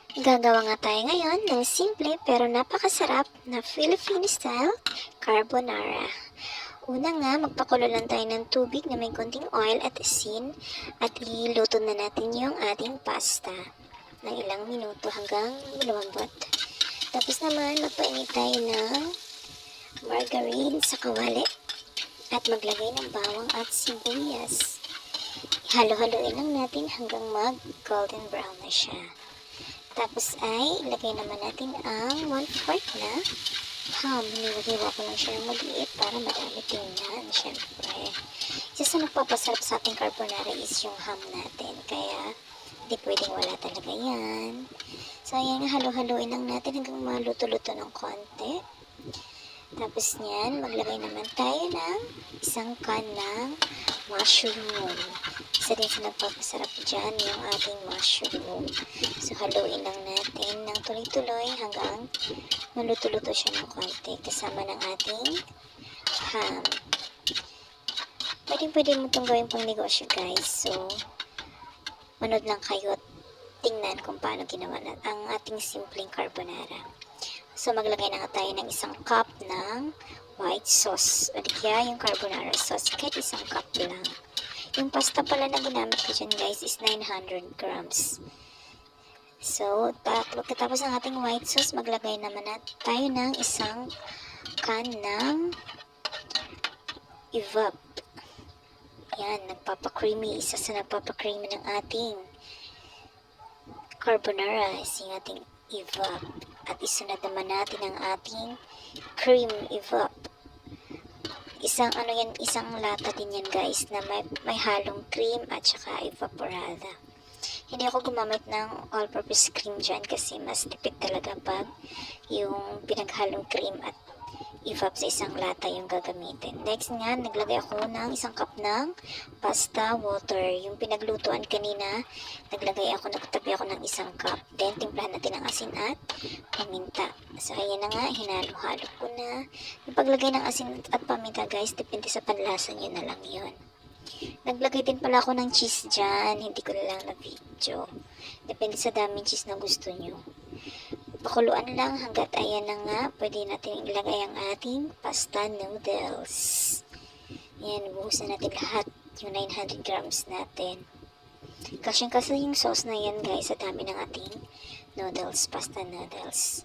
Gagawa nga tayo ngayon ng simple pero napakasarap na Filipino style carbonara. Una nga, magpakulo lang tayo ng tubig na may konting oil at asin at iluto na natin yung ating pasta ng ilang minuto hanggang lumambot. Tapos naman, magpainit tayo ng margarine sa kawali at maglagay ng bawang at sibuyas. Halo-haloin lang natin hanggang mag-golden brown na siya. Tapos ay ilagay naman natin ang 1/4 na ham. Nilagay ko lang siya ng maliit para madami tingnan. Siyempre, isa sa nagpapasarap sa ating carbonara is yung ham natin. Kaya, di pwedeng wala talaga yan. So, ayan, halo-haloin lang natin hanggang maluto-luto ng konti. Tapos niyan, maglagay naman tayo ng isang can ng mushroom. Isa din sa nagpapasarap dyan yung ating mushroom. So, haluin lang natin ng tuloy-tuloy hanggang maluto-luto siya ng konti kasama ng ating ham. Pwede mo itong gawin pang negosyo, guys. So, manood lang kayo at tingnan kung paano ginawa ang ating simpleng carbonara. So, maglagay na nga tayo ng isang cup ng white sauce. O di kaya yung carbonara sauce. Kahit isang cup lang. Yung pasta pala na ginamit ko dyan, guys, is 900 grams. So, pagkatapos ng ating white sauce, maglagay naman tayo ng isang can ng evap. Yan, nagpapakreamy. Isa sa nagpapakreamy ng ating carbonara is yung ating evap. At isunod naman natin ang ating cream evap. Isang lata din yan, guys, na may halong cream at saka evaporada. Hindi ako gumamit ng all-purpose cream dyan kasi mas tipid talaga pag yung pinaghalong cream at evap sa isang lata yung gagamitin. Next nga, naglagay ako ng isang cup ng pasta water. Yung pinaglutuan kanina, nagtabi ako ng isang cup. Then, timplahan natin ng asin at paminta. So, ayan na nga, hinalo-halo ko na. Yung paglagay ng asin at paminta, guys, depende sa panlasa nyo na lang yun. Naglagay din pala ako ng cheese dyan. Hindi ko na lang na video. Depende sa daming cheese na gusto nyo. Pakuluan lang hanggat ayan na nga, pwede natin ilagay ang ating pasta noodles. Yan, buhusan natin lahat yung 900 grams natin. Kasi yung sauce na yan, guys, sa dami ng ating noodles, pasta noodles.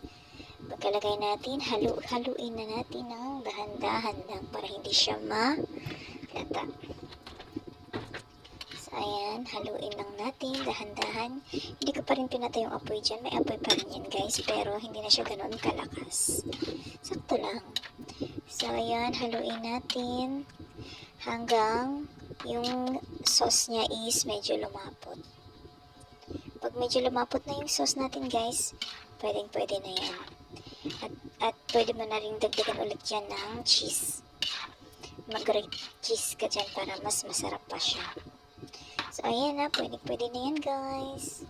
Pagkalagay natin, haluin na natin ng dahan-dahan lang para hindi siya malata. Ayan, haluin lang natin, dahan-dahan. Hindi ko pa rin pinatay yung apoy dyan. May apoy pa rin yan, guys. Pero hindi na siya ganoon kalakas. Sakto lang. So, ayan, haluin natin hanggang yung sauce niya is medyo lumapot. Pag medyo lumapot na yung sauce natin, guys, pwede na yan. At pwede mo na rin dagdagan ulit yan ng cheese. Mag-grate cheese ka dyan para mas masarap pa siya. So, ayan na. Pwede na yan, guys.